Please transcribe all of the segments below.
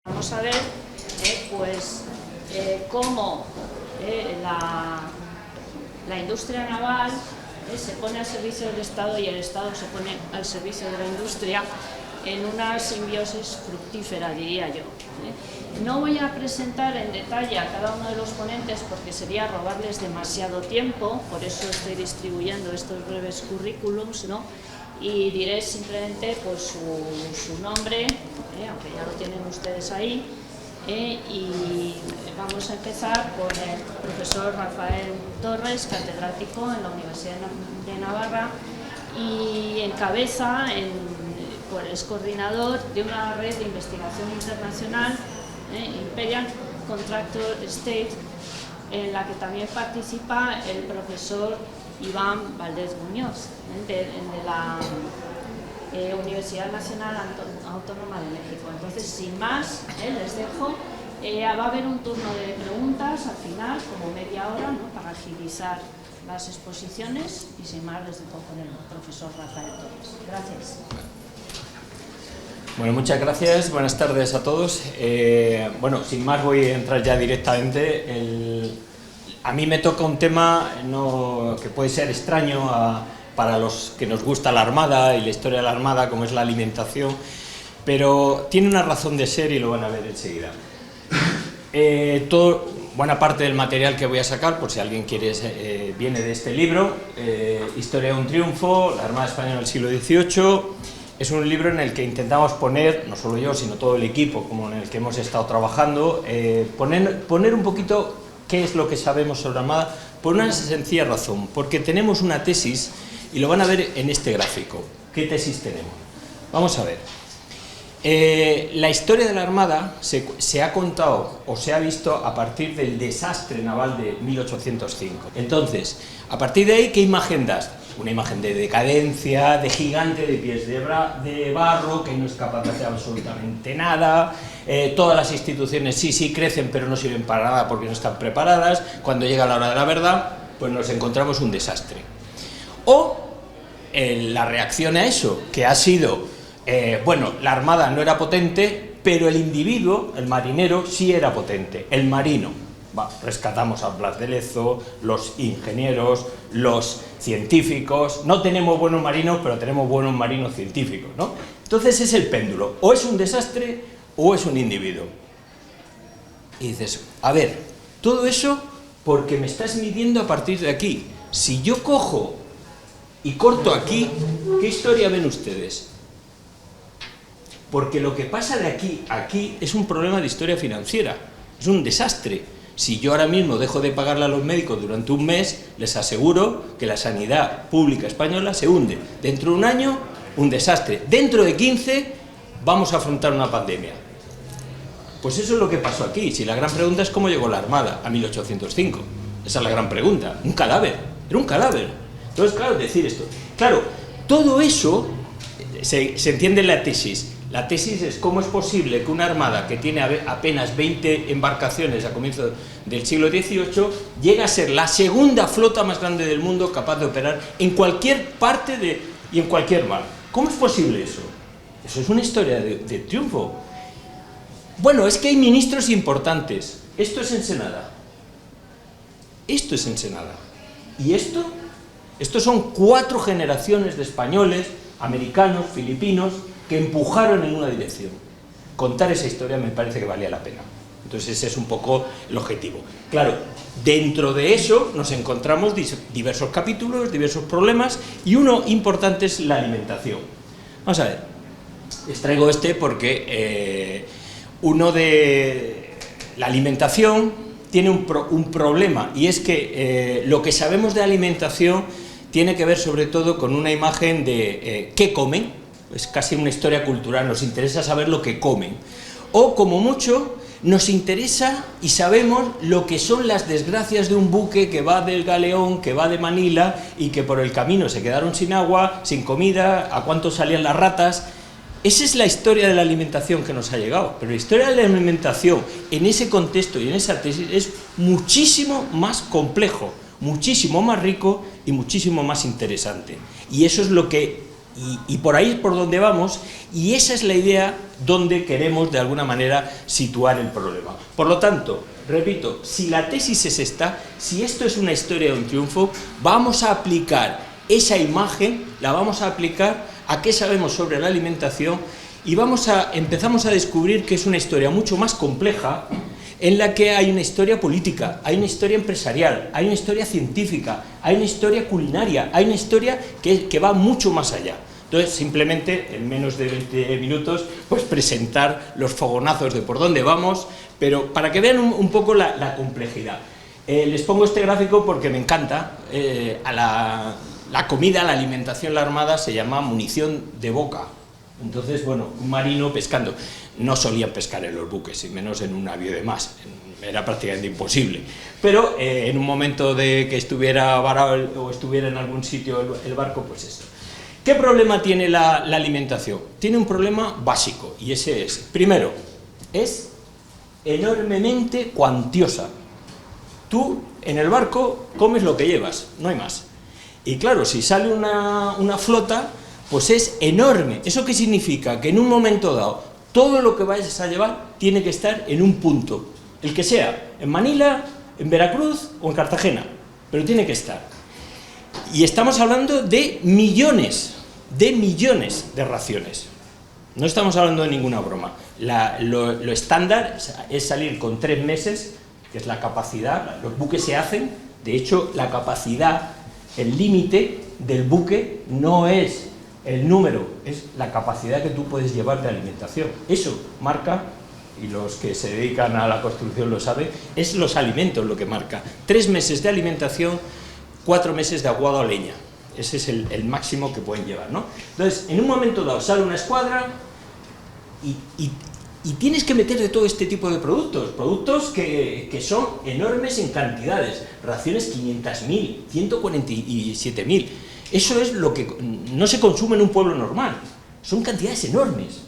Vamos a ver cómo la industria naval se pone al servicio del Estado y el Estado se pone al servicio de la industria en una simbiosis fructífera, diría yo. No voy a presentar en detalle a cada uno de los ponentes porque sería robarles demasiado tiempo, por eso estoy distribuyendo estos breves currículums, ¿no? Y diré simplemente pues, su nombre, aunque ya lo tienen ustedes ahí, y vamos a empezar por el profesor Rafael Torres, catedrático en la Universidad de Navarra y encabeza, es coordinador de una red de investigación internacional, Imperial Contractor State, en la que también participa el profesor Iván Valdés Muñoz, de la Universidad Nacional Autónoma de México. Entonces, sin más, les dejo. Va a haber un turno de preguntas al final, como media hora, ¿no?, para agilizar las exposiciones, y sin más les dejo con el profesor Rafael Torres. Gracias. Bueno, muchas gracias, buenas tardes a todos. Bueno, sin más voy a entrar ya directamente. A mí me toca un tema que puede ser extraño para los que nos gusta la Armada y la historia de la Armada, como es la alimentación, pero tiene una razón de ser y lo van a ver enseguida. Buena parte del material que voy a sacar, por si alguien quiere, viene de este libro, Historia de un triunfo, la Armada Española del siglo XVIII. Es un libro en el que intentamos poner, no solo yo, sino todo el equipo como en el que hemos estado trabajando, poner un poquito qué es lo que sabemos sobre la Armada, por una sencilla razón, porque tenemos una tesis, y lo van a ver en este gráfico. ¿Qué tesis tenemos? Vamos a ver. La historia de la Armada se ha contado o se ha visto a partir del desastre naval de 1805. Entonces, a partir de ahí, ¿qué imagen das? Una imagen de decadencia, de gigante de pies de barro, que no es capaz de hacer absolutamente nada. Todas las instituciones sí crecen, pero no sirven para nada porque no están preparadas. Cuando llega la hora de la verdad, pues nos encontramos un desastre. O la reacción a eso, que ha sido, bueno, la Armada no era potente, pero el individuo, el marinero, sí era potente, el marino. Rescatamos a Blas de Lezo, los ingenieros, los científicos. No tenemos buenos marinos, pero tenemos buenos marinos científicos, ¿no? Entonces es el péndulo, o es un desastre o es un individuo. Y dices, a ver, todo eso porque me estás midiendo a partir de aquí. Si yo cojo y corto aquí, ¿qué historia ven ustedes? Porque lo que pasa de aquí a aquí es un problema de historia financiera, es un desastre. Si yo ahora mismo dejo de pagarle a los médicos durante un mes, les aseguro que la sanidad pública española se hunde. Dentro de un año, un desastre. Dentro de 15, vamos a afrontar una pandemia. Pues eso es lo que pasó aquí. Si la gran pregunta es cómo llegó la Armada a 1805. Esa es la gran pregunta. Un cadáver. Era un cadáver. Entonces, claro, decir esto. Claro, todo eso se entiende en la tesis. La tesis es cómo es posible que una armada que tiene apenas 20 embarcaciones a comienzos del siglo XVIII llegue a ser la segunda flota más grande del mundo capaz de operar en cualquier parte y en cualquier mar. ¿Cómo es posible eso? Eso es una historia de triunfo. Bueno, es que hay ministros importantes. Esto es Ensenada. Esto es Ensenada. ¿Y esto? Estos son 4 generaciones de españoles, americanos, filipinos, que empujaron en una dirección. Contar esa historia me parece que valía la pena. Entonces ese es un poco el objetivo. Claro, dentro de eso nos encontramos diversos capítulos, diversos problemas, y uno importante es la alimentación. Vamos a ver, les traigo porque la alimentación tiene un problema, y es que lo que sabemos de alimentación tiene que ver sobre todo con una imagen de qué comen. Es casi una historia cultural, nos interesa saber lo que comen. O, como mucho, nos interesa y sabemos lo que son las desgracias de un buque que va del galeón, que va de Manila, y que por el camino se quedaron sin agua, sin comida, a cuánto salían las ratas. Esa es la historia de la alimentación que nos ha llegado. Pero la historia de la alimentación, en ese contexto y en esa tesis, es muchísimo más complejo, muchísimo más rico y muchísimo más interesante. Y eso es lo que y por ahí es por donde vamos, y esa es la idea donde queremos de alguna manera situar el problema. Por lo tanto, repito, si la tesis es esta, si esto es una historia de un triunfo, vamos a aplicar esa imagen, la vamos a aplicar a qué sabemos sobre la alimentación y empezamos a descubrir que es una historia mucho más compleja, en la que hay una historia política, hay una historia empresarial, hay una historia científica, hay una historia culinaria, hay una historia que va mucho más allá. Entonces, simplemente, en menos de 20 minutos, pues presentar los fogonazos de por dónde vamos, pero para que vean un poco la complejidad. Les pongo este gráfico porque me encanta. La comida, la alimentación, la armada se llama munición de boca. Entonces, bueno, un marino pescando. No solían pescar en los buques, y menos en un navío de más. Era prácticamente imposible. Pero en un momento de que estuviera varado o estuviera en algún sitio el barco, pues esto. ¿Qué problema tiene la alimentación? Tiene un problema básico, y ese es, primero, es enormemente cuantiosa. Tú, en el barco, comes lo que llevas, no hay más. Y claro, si sale una flota, pues es enorme. ¿Eso qué significa? Que en un momento dado, todo lo que vayas a llevar tiene que estar en un punto, el que sea, en Manila, en Veracruz o en Cartagena, pero tiene que estar. Y estamos hablando de millones de raciones. No estamos hablando de ninguna broma. Lo estándar es salir con 3 meses, que es la capacidad. Los buques se hacen, de hecho, la capacidad, el límite del buque no es el número, es la capacidad que tú puedes llevar de alimentación. Eso marca, y los que se dedican a la construcción lo saben, es los alimentos lo que marca. 3 meses de alimentación, 4 meses de aguado a leña. Ese es el máximo que pueden llevar, ¿no? Entonces, en un momento dado sale una escuadra y tienes que meter de todo este tipo de productos que son enormes en cantidades, raciones 500.000, 147.000. Eso es lo que no se consume en un pueblo normal, son cantidades enormes.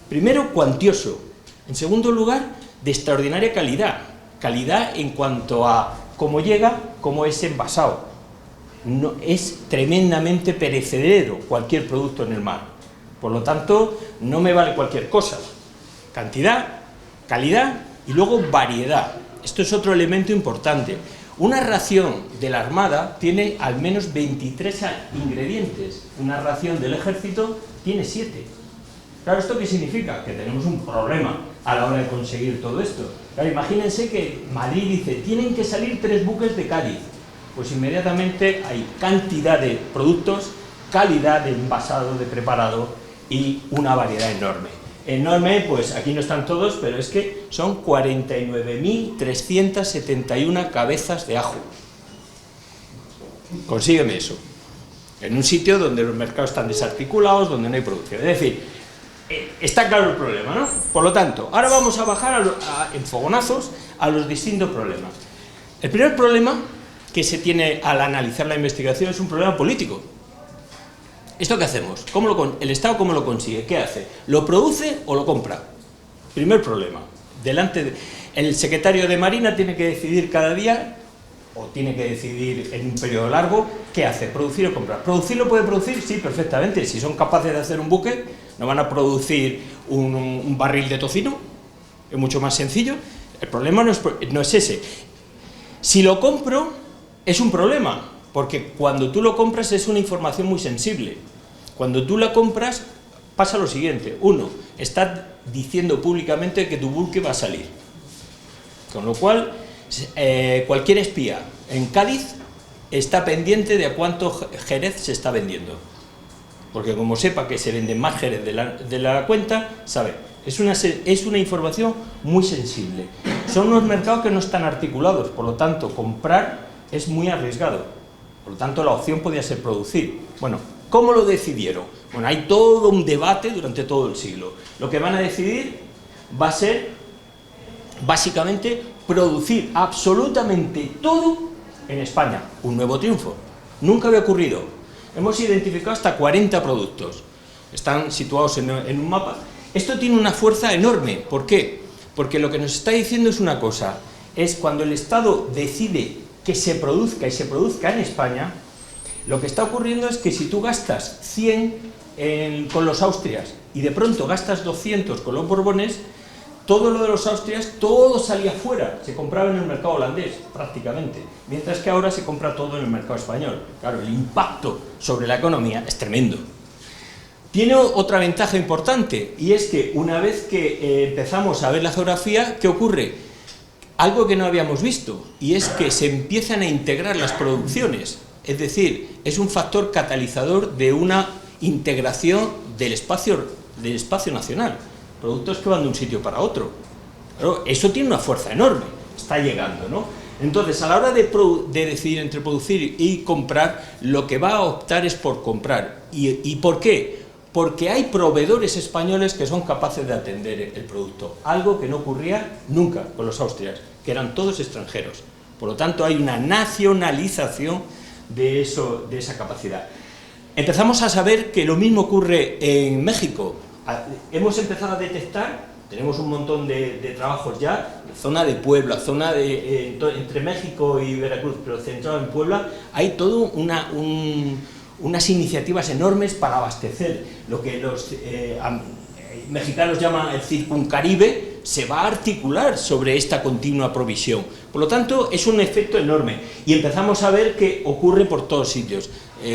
Primero, cuantioso. En segundo lugar, de extraordinaria calidad. Calidad en cuanto a cómo llega, cómo es envasado. No, es tremendamente perecedero cualquier producto en el mar. Por lo tanto, no me vale cualquier cosa. Cantidad, calidad y luego variedad. Esto es otro elemento importante. Una ración de la Armada tiene al menos 23 ingredientes. Una ración del Ejército tiene 7. Claro, ¿esto qué significa? Que tenemos un problema a la hora de conseguir todo esto. Claro, imagínense que Madrid dice, tienen que salir 3 buques de Cádiz. Pues inmediatamente hay cantidad de productos, calidad de envasado, de preparado y una variedad enorme. Enorme, pues aquí no están todos, pero es que son 49.371 cabezas de ajo. Consígueme eso. En un sitio donde los mercados están desarticulados, donde no hay producción. Es decir, está claro el problema, ¿no? Por lo tanto, ahora vamos a bajar en fogonazos a los distintos problemas. El primer problema que se tiene al analizar la investigación es un problema político. ¿Esto qué hacemos? ¿El Estado cómo lo consigue? ¿Qué hace? ¿Lo produce o lo compra? Primer problema. El secretario de Marina tiene que decidir cada día, o tiene que decidir en un periodo largo, ¿qué hace? ¿Producir o comprar? ¿Producir lo puede producir? Sí, perfectamente. Si son capaces de hacer un buque, no van a producir un barril de tocino, es mucho más sencillo. El problema no es ese. Si lo compro, es un problema, porque cuando tú lo compras es una información muy sensible. Cuando tú la compras pasa lo siguiente. Uno, está diciendo públicamente que tu buque va a salir. Con lo cual, cualquier espía en Cádiz está pendiente de a cuánto Jerez se está vendiendo. Porque como sepa que se vende más Jerez de la cuenta, sabe. Es una información muy sensible. Son unos mercados que no están articulados, por lo tanto, comprar es muy arriesgado. Por lo tanto, la opción podía ser producir. Bueno, ¿cómo lo decidieron? Bueno, hay todo un debate durante todo el siglo. Lo que van a decidir va a ser, básicamente, producir absolutamente todo en España. Un nuevo triunfo. Nunca había ocurrido. Hemos identificado hasta 40 productos. Están situados en un mapa. Esto tiene una fuerza enorme. ¿Por qué? Porque lo que nos está diciendo es una cosa. Es cuando el Estado decide que se produzca y se produzca en España, Lo que está ocurriendo es que si tú gastas 100 con los Austrias y de pronto gastas 200 con los Borbones, todo lo de los Austrias, todo salía fuera, se compraba en el mercado holandés, prácticamente, mientras que ahora se compra todo en el mercado español. Claro, el impacto sobre la economía es tremendo. Tiene otra ventaja importante, y es que una vez que empezamos a ver la geografía, ¿qué ocurre? Algo que no habíamos visto, y es que se empiezan a integrar las producciones, es decir, es un factor catalizador de una integración del espacio nacional. Productos que van de un sitio para otro. Claro, eso tiene una fuerza enorme, está llegando, ¿no? Entonces, a la hora de decidir entre producir y comprar, lo que va a optar es por comprar. ¿Y por qué? Porque hay proveedores españoles que son capaces de atender el producto, algo que no ocurría nunca con los austrias, que eran todos extranjeros. Por lo tanto, hay una nacionalización de esa capacidad. Empezamos a saber que lo mismo ocurre en México. Hemos empezado a detectar, tenemos un montón de trabajos ya, zona de Puebla, zona entre México y Veracruz, pero centrado en Puebla, hay todo unas iniciativas enormes para abastecer lo que los mexicanos llaman el Circuncaribe, se va a articular sobre esta continua provisión. Por lo tanto, es un efecto enorme y empezamos a ver que ocurre por todos sitios.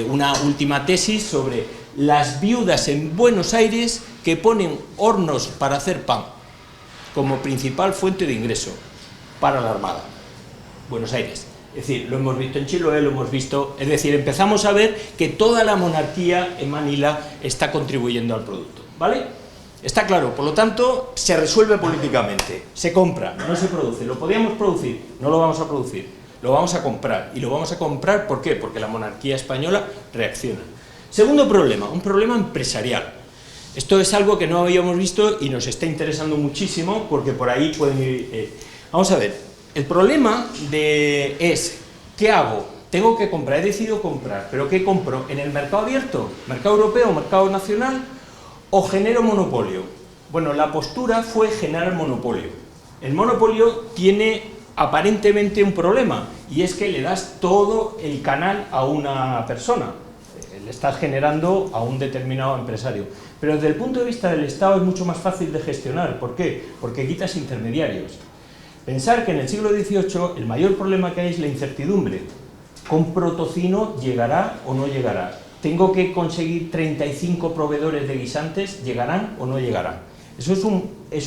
Una última tesis sobre las viudas en Buenos Aires que ponen hornos para hacer pan como principal fuente de ingreso para la Armada. Buenos Aires. Es decir, lo hemos visto en Chiloé, lo hemos visto... Es decir, empezamos a ver que toda la monarquía en Manila está contribuyendo al producto, ¿vale? Está claro, por lo tanto, se resuelve políticamente. Se compra, no se produce. ¿Lo podíamos producir? No lo vamos a producir. Lo vamos a comprar. ¿Y lo vamos a comprar por qué? Porque la monarquía española reacciona. Segundo problema, un problema empresarial. Esto es algo que no habíamos visto y nos está interesando muchísimo porque por ahí pueden ir... Vamos a ver, el problema es, ¿qué hago? Tengo que comprar, he decidido comprar, pero ¿qué compro? ¿En el mercado abierto? ¿Mercado europeo? ¿Mercado nacional? ¿O genero monopolio? Bueno, la postura fue generar monopolio. El monopolio tiene aparentemente un problema y es que le das todo el canal a una persona. Le estás generando a un determinado empresario. Pero desde el punto de vista del Estado es mucho más fácil de gestionar. ¿Por qué? Porque quitas intermediarios. Pensar que en el siglo XVIII el mayor problema que hay es la incertidumbre. ¿Compro tocino? ¿Llegará o no llegará? ¿Tengo que conseguir 35 proveedores de guisantes? ¿Llegarán o no llegarán? Eso es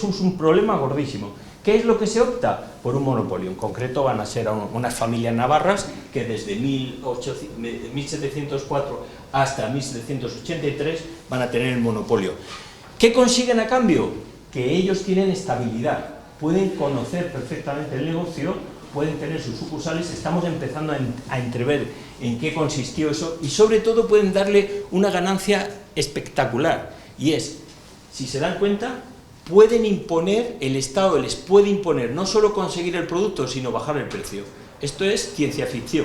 un problema gordísimo. ¿Qué es lo que se opta? Por un monopolio. En concreto van a ser unas familias navarras que desde 1704 hasta 1783 van a tener el monopolio. ¿Qué consiguen a cambio? Que ellos tienen estabilidad, pueden conocer perfectamente el negocio, pueden tener sus sucursales, estamos empezando a entrever en qué consistió eso y sobre todo pueden darle una ganancia espectacular y es, si se dan cuenta, pueden imponer, el Estado les puede imponer no solo conseguir el producto, sino bajar el precio. Esto es ciencia ficción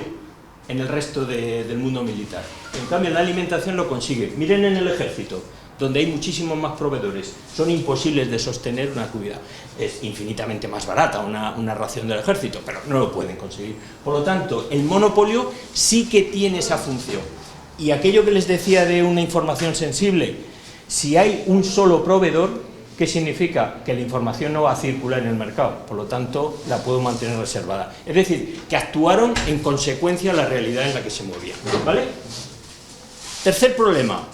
en el resto del mundo militar. En cambio, en la alimentación lo consigue. Miren en el ejército, donde hay muchísimos más proveedores, son imposibles de sostener una comida. Es infinitamente más barata una ración del ejército, pero no lo pueden conseguir. Por lo tanto, el monopolio sí que tiene esa función. Y aquello que les decía de una información sensible, si hay un solo proveedor, ¿qué significa? Que la información no va a circular en el mercado, por lo tanto la puedo mantener reservada. Es decir, que actuaron en consecuencia a la realidad en la que se movían, ¿vale? Tercer problema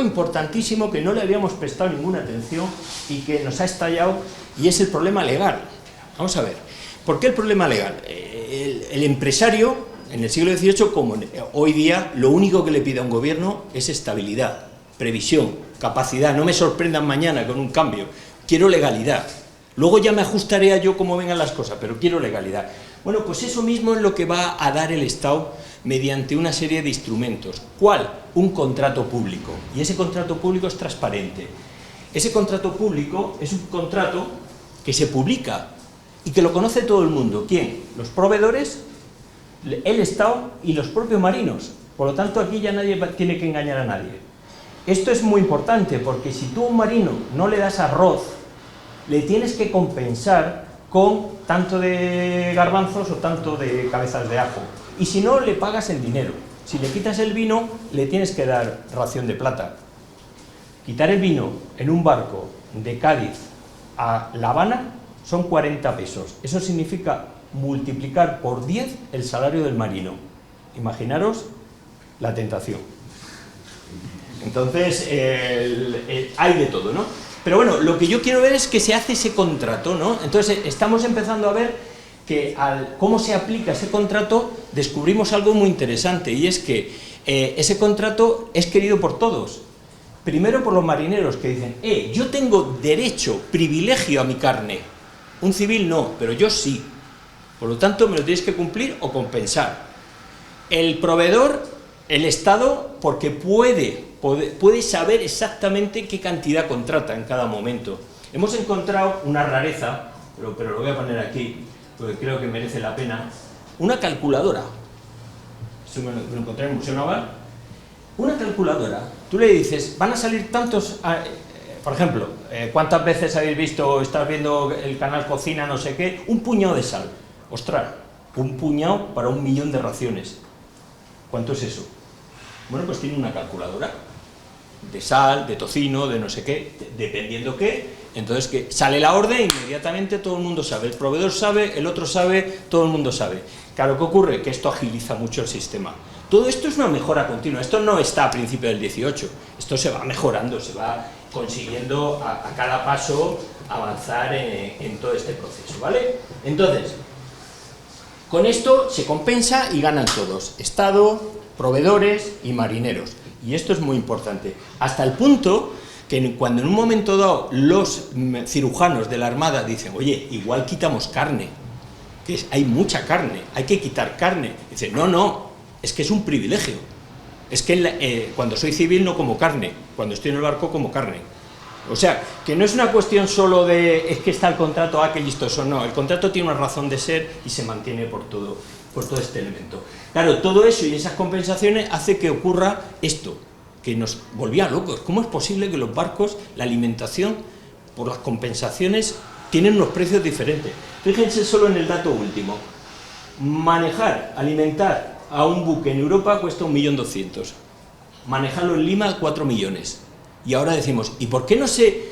importantísimo que no le habíamos prestado ninguna atención y que nos ha estallado, y es el problema legal. Vamos a ver, ¿por qué el problema legal? El empresario, en el siglo XVIII, como hoy día, lo único que le pide a un gobierno es estabilidad, previsión, capacidad, no me sorprendan mañana con un cambio, quiero legalidad. Luego ya me ajustaré a yo cómo vengan las cosas, pero quiero legalidad. Bueno, pues eso mismo es lo que va a dar el Estado mediante una serie de instrumentos. ¿Cuál? Un contrato público. Y ese contrato público es transparente. Ese contrato público es un contrato que se publica y que lo conoce todo el mundo. ¿Quién? Los proveedores, el Estado y los propios marinos. Por lo tanto, aquí ya nadie tiene que engañar a nadie. Esto es muy importante porque si tú a un marino no le das arroz, le tienes que compensar con tanto de garbanzos o tanto de cabezas de ajo. Y si no, le pagas en dinero. Si le quitas el vino, le tienes que dar ración de plata. Quitar el vino en un barco de Cádiz a La Habana son 40 pesos. Eso significa multiplicar por 10 el salario del marino. Imaginaros la tentación. Entonces, hay de todo, ¿no? Pero bueno, lo que yo quiero ver es que se hace ese contrato, ¿no? Entonces, estamos empezando a ver que cómo se aplica ese contrato, descubrimos algo muy interesante, y es que ese contrato es querido por todos. Primero por los marineros, que dicen, yo tengo derecho, privilegio a mi carne. Un civil no, pero yo sí. Por lo tanto, me lo tienes que cumplir o compensar. El proveedor, el Estado, porque puede saber exactamente qué cantidad contrata en cada momento. Hemos encontrado una rareza, pero lo voy a poner aquí, porque creo que merece la pena, una calculadora. Esto me lo encontré en el Museo Naval. Una calculadora, tú le dices, van a salir tantos, por ejemplo, ¿cuántas veces habéis visto, estás viendo el canal Cocina, no sé qué? Un puñado de sal. Ostras, un puñado para 1 millón de raciones. ¿Cuánto es eso? Bueno, pues tiene una calculadora de sal, de tocino, de no sé qué, dependiendo qué. Entonces, que sale la orden, inmediatamente todo el mundo sabe, el proveedor sabe, el otro sabe, todo el mundo sabe. Claro, ¿qué ocurre? Que esto agiliza mucho el sistema. Todo esto es una mejora continua, esto no está a principio del 18, esto se va mejorando, se va consiguiendo a cada paso avanzar en todo este proceso, ¿vale? Entonces, con esto se compensa y ganan todos, Estado, proveedores y marineros. Y esto es muy importante, hasta el punto que cuando en un momento dado los cirujanos de la Armada dicen, oye, igual quitamos carne, que hay mucha carne, hay que quitar carne, dicen, no, es que es un privilegio, es que cuando soy civil no como carne, cuando estoy en el barco como carne. O sea, que no es una cuestión solo de, es que está el contrato, que listoso, no, el contrato tiene una razón de ser y se mantiene por todo este elemento. Claro, todo eso y esas compensaciones hace que ocurra esto, que nos volvía locos. ¿Cómo es posible que los barcos, la alimentación, por las compensaciones, tienen unos precios diferentes? Fíjense solo en el dato último. Manejar, alimentar a un buque en Europa cuesta 1.200.000. Manejarlo en Lima, 4 millones. Y ahora decimos, ¿y por qué no se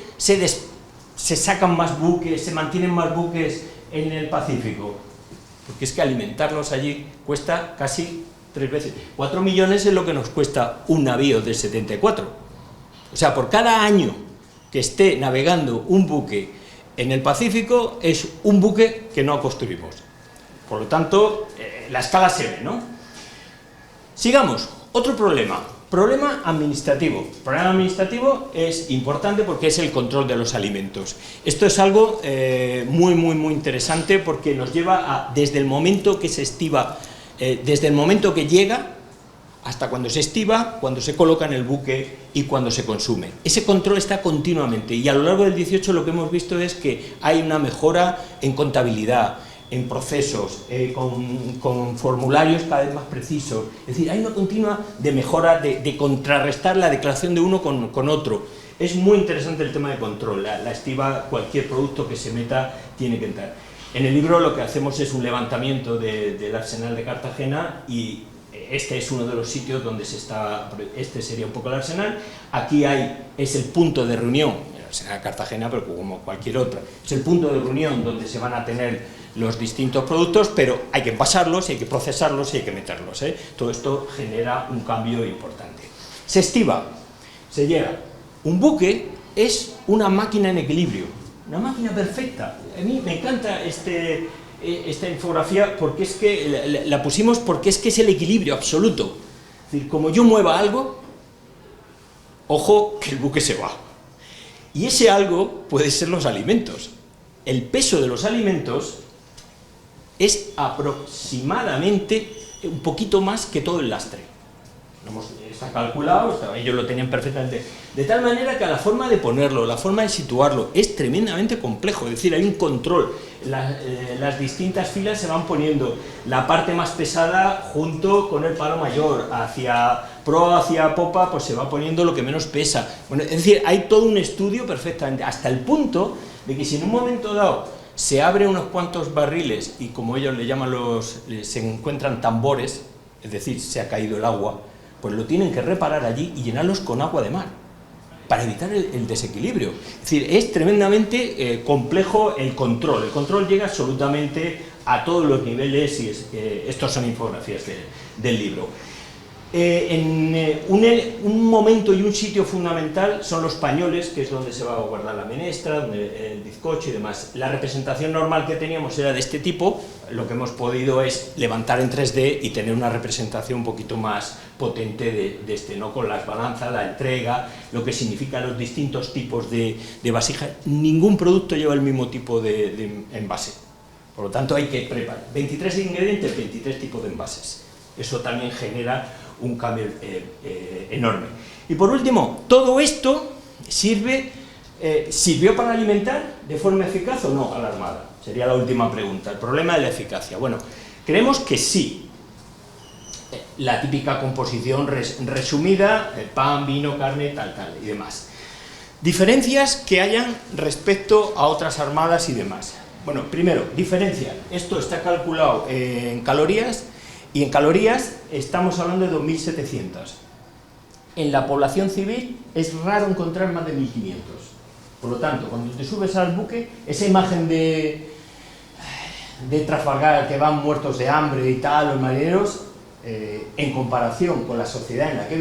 sacan más buques, se mantienen más buques en el Pacífico? Porque es que alimentarlos allí cuesta casi 3 veces. 4 millones es lo que nos cuesta un navío del 74. O sea, por cada año que esté navegando un buque en el Pacífico, es un buque que no construimos. Por lo tanto, la escala se ve, ¿no? Sigamos, otro problema. Problema administrativo. El problema administrativo es importante porque es el control de los alimentos. Esto es algo muy interesante porque nos lleva a, desde el momento que se estiva, desde el momento que llega, hasta cuando se estiva, cuando se coloca en el buque y cuando se consume. Ese control está continuamente y a lo largo del 18 lo que hemos visto es que hay una mejora en contabilidad, en procesos, con formularios cada vez más precisos. Es decir, hay una continua de mejora, de contrarrestar la declaración de uno con otro. Es muy interesante el tema de control. La estiva, cualquier producto que se meta tiene que entrar. En el libro lo que hacemos es un levantamiento del arsenal de Cartagena y este es uno de los sitios donde este sería un poco el arsenal. Aquí es el punto de reunión, el arsenal de Cartagena, pero como cualquier otra. Es el punto de reunión donde se van a tener los distintos productos, pero hay que envasarlos, hay que procesarlos y hay que meterlos, ¿eh? Todo esto genera un cambio importante. Se estiva, se llega. Un buque es una máquina en equilibrio, una máquina perfecta. A mí me encanta esta infografía porque es que la pusimos porque es el equilibrio absoluto. Es decir, como yo mueva algo, ojo que el buque se va. Y ese algo puede ser los alimentos. El peso de los alimentos es aproximadamente un poquito más que todo el lastre. Está calculado, ellos lo tenían perfectamente. De tal manera que la forma de ponerlo, la forma de situarlo, es tremendamente complejo. Es decir, hay un control. Las distintas filas se van poniendo la parte más pesada junto con el palo mayor. Hacia proa, hacia popa, pues se va poniendo lo que menos pesa. Bueno, es decir, hay todo un estudio perfectamente, hasta el punto de que si en un momento dado se abren unos cuantos barriles y como ellos le llaman se encuentran tambores, es decir, se ha caído el agua, pues lo tienen que reparar allí y llenarlos con agua de mar, para evitar el desequilibrio. Es decir, es tremendamente complejo el control llega absolutamente a todos los niveles y estos son infografías del libro. Un momento y un sitio fundamental son los pañoles, que es donde se va a guardar la menestra, donde el bizcocho y demás. La representación normal que teníamos era de este tipo, lo que hemos podido es levantar en 3D y tener una representación un poquito más potente de este, ¿no? Con las balanzas, la entrega, lo que significa los distintos tipos de vasijas. Ningún producto lleva el mismo tipo de envase, por lo tanto hay que preparar 23 ingredientes, 23 tipos de envases. Eso también genera un cambio enorme. Y por último, ¿todo esto sirvió para alimentar de forma eficaz o no a la Armada? Sería la última pregunta, el problema de la eficacia. Bueno, creemos que sí. La típica composición resumida, pan, vino, carne, tal, y demás. Diferencias que hayan respecto a otras armadas y demás. Bueno, primero, diferencia. Esto está calculado en calorías, y en calorías estamos hablando de 2.700. En la población civil es raro encontrar más de 1.500. Por lo tanto, cuando te subes al buque, esa imagen de Trafalgar, que van muertos de hambre y tal, los marineros, en comparación con la sociedad en la que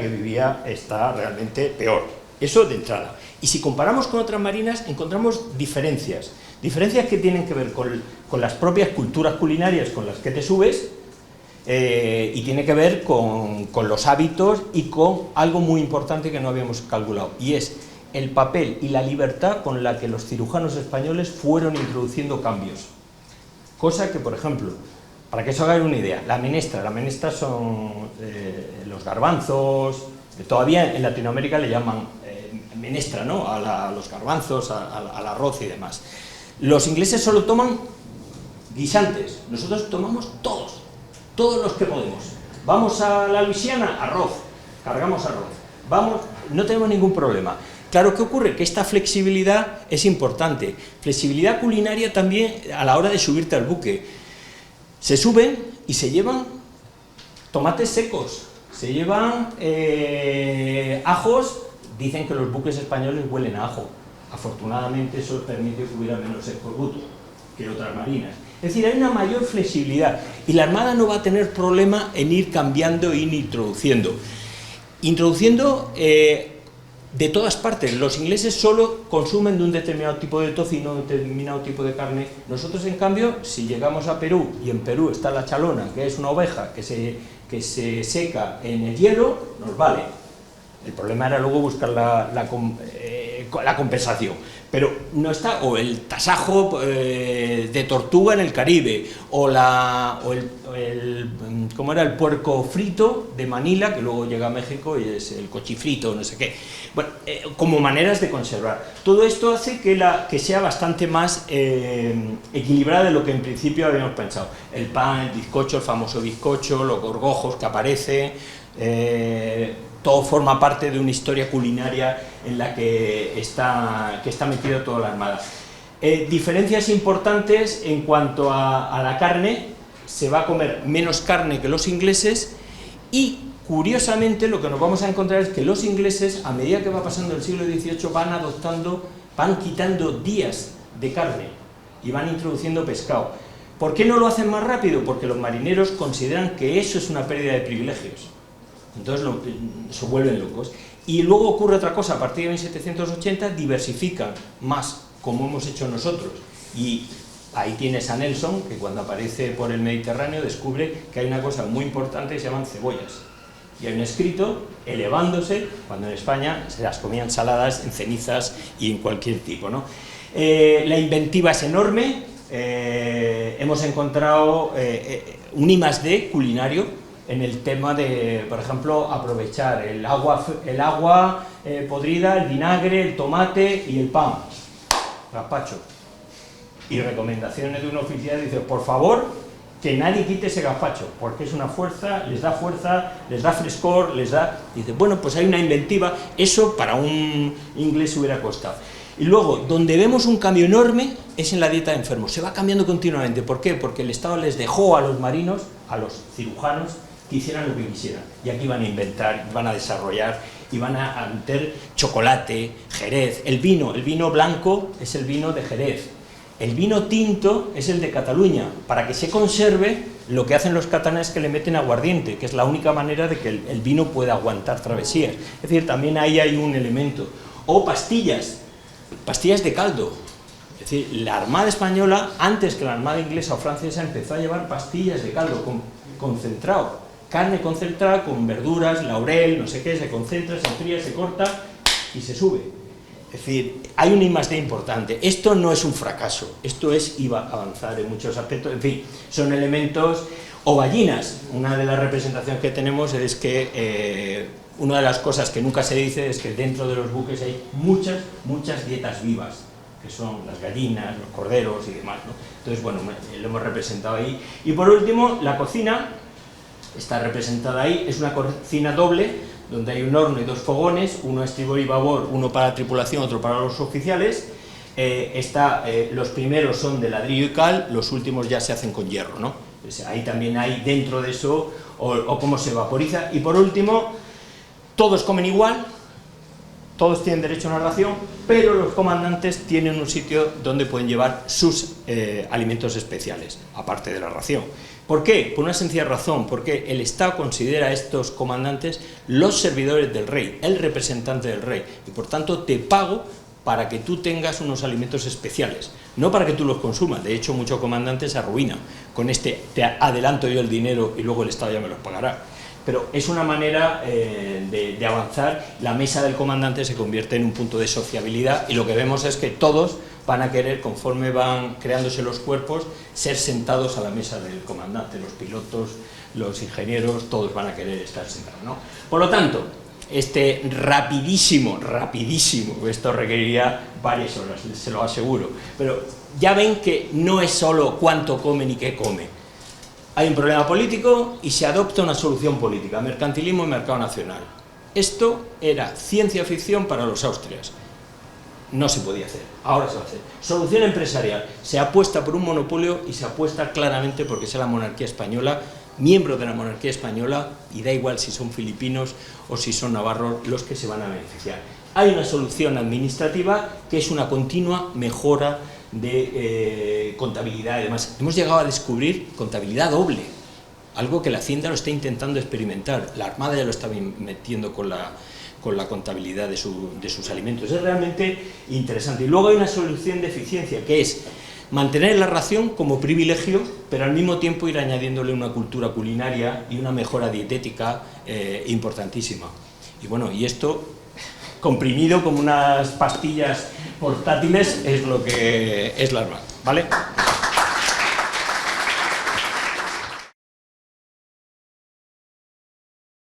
vivía, está realmente peor. Eso de entrada. Y si comparamos con otras marinas, encontramos diferencias. Diferencias que tienen que ver con las propias culturas culinarias con las que te subes, y tiene que ver con los hábitos y con algo muy importante que no habíamos calculado, y es el papel y la libertad con la que los cirujanos españoles fueron introduciendo cambios. Cosa que, por ejemplo, para que os hagáis una idea, la menestra son los garbanzos, todavía en Latinoamérica le llaman menestra, ¿no? A los garbanzos, al arroz y demás. Los ingleses solo toman guisantes, nosotros tomamos todos los que podemos. Vamos a la Luisiana, arroz, cargamos arroz, vamos, no tenemos ningún problema. Claro, ¿qué ocurre? Que esta flexibilidad es importante, flexibilidad culinaria también a la hora de subirte al buque. Se suben y se llevan tomates secos, se llevan ajos. Dicen que los buques españoles huelen a ajo. Afortunadamente eso permite que hubiera menos escorbuto que otras marinas. Es decir, hay una mayor flexibilidad y la Armada no va a tener problema en ir cambiando e ir introduciendo. De todas partes. Los ingleses solo consumen de un determinado tipo de tocino, de un determinado tipo de carne. Nosotros, en cambio, si llegamos a Perú y en Perú está la chalona, que es una oveja que se seca en el hielo, nos vale. El problema era luego buscar la compensación, pero no está, o el tasajo de tortuga en el Caribe, ¿cómo era? El puerco frito de Manila, que luego llega a México y es el cochifrito, no sé qué. Bueno, como maneras de conservar. Todo esto hace que sea bastante más equilibrada de lo que en principio habíamos pensado. El pan, el bizcocho, el famoso bizcocho, los gorgojos que aparecen, todo forma parte de una historia culinaria en la que está metida toda la Armada. Diferencias importantes en cuanto a la carne: se va a comer menos carne que los ingleses, y curiosamente lo que nos vamos a encontrar es que los ingleses, a medida que va pasando el siglo XVIII, van quitando días de carne y van introduciendo pescado. ¿Por qué no lo hacen más rápido? Porque los marineros consideran que eso es una pérdida de privilegios. Entonces se vuelven locos. Y luego ocurre otra cosa: a partir de 1780 diversifican más, como hemos hecho nosotros. Y ahí tienes a Nelson, que cuando aparece por el Mediterráneo descubre que hay una cosa muy importante que se llaman cebollas. Y hay un escrito elevándose, cuando en España se las comían saladas, en cenizas y en cualquier tipo, ¿no? La inventiva es enorme. Hemos encontrado un I+D culinario en el tema de, por ejemplo, aprovechar el agua podrida, el vinagre, el tomate y el pan, gazpacho. Y recomendaciones de un oficial: dice, por favor, que nadie quite ese gazpacho, porque es una fuerza, les da frescor, Dice, bueno, pues hay una inventiva. Eso para un inglés hubiera costado. Y luego, donde vemos un cambio enorme es en la dieta de enfermos. Se va cambiando continuamente. ¿Por qué? Porque el Estado les dejó a los marinos a los cirujanos que hicieran lo que quisieran. Y aquí van a inventar, van a desarrollar y van a meter chocolate, Jerez, el vino blanco es el vino de Jerez, el vino tinto es el de Cataluña. Para que se conserve, lo que hacen los catalanes es que le meten aguardiente, que es la única manera de que el vino pueda aguantar travesías. Es decir, también ahí hay un elemento. O pastillas de caldo. Es decir, la Armada Española, antes que la Armada Inglesa o Francesa, empezó a llevar pastillas de caldo concentrado. Carne concentrada con verduras, laurel, no sé qué, se concentra, se enfría, se corta y se sube. Es decir, hay un I+D importante. Esto no es un fracaso, esto iba a avanzar en muchos aspectos. En fin, son elementos. O ballinas. Una de las representaciones que tenemos es que una de las cosas que nunca se dice es que dentro de los buques hay muchas dietas vivas, que son las gallinas, los corderos y demás, ¿no? Entonces, bueno, lo hemos representado ahí. Y por último, la cocina está representada ahí, es una cocina doble, donde hay un horno y dos fogones, uno a estribor y babor, uno para la tripulación, otro para los oficiales. Los primeros son de ladrillo y cal, los últimos ya se hacen con hierro, ¿no? Pues ahí también hay dentro de eso, o cómo se vaporiza. Y por último, todos comen igual, todos tienen derecho a una ración, pero los comandantes tienen un sitio donde pueden llevar sus alimentos especiales, aparte de la ración. ¿Por qué? Por una sencilla razón, porque el Estado considera a estos comandantes los servidores del rey, el representante del rey, y por tanto te pago para que tú tengas unos alimentos especiales, no para que tú los consumas. De hecho, muchos comandantes se arruinan con te adelanto yo el dinero y luego el Estado ya me los pagará. Pero es una manera de avanzar. La mesa del comandante se convierte en un punto de sociabilidad y lo que vemos es que todos van a querer, conforme van creándose los cuerpos, ser sentados a la mesa del comandante. Los pilotos, los ingenieros, todos van a querer estar sentados, ¿no? Por lo tanto, rapidísimo, esto requeriría varias horas, se lo aseguro, pero ya ven que no es solo cuánto comen y qué comen. Hay un problema político y se adopta una solución política, mercantilismo y mercado nacional. Esto era ciencia ficción para los austrias. No se podía hacer, ahora se va a hacer. Solución empresarial, se apuesta por un monopolio y se apuesta claramente porque sea la monarquía española, miembros de la monarquía española, y da igual si son filipinos o si son navarros los que se van a beneficiar. Hay una solución administrativa que es una continua mejora de contabilidad y demás. Hemos llegado a descubrir contabilidad doble, algo que la Hacienda lo está intentando experimentar, la Armada ya lo está metiendo con la contabilidad de sus alimentos. Es realmente interesante. Y luego hay una solución de eficiencia, que es mantener la ración como privilegio, pero al mismo tiempo ir añadiéndole una cultura culinaria y una mejora dietética importantísima. Y bueno, y esto comprimido como unas pastillas portátiles es lo que es la Armada, ¿vale?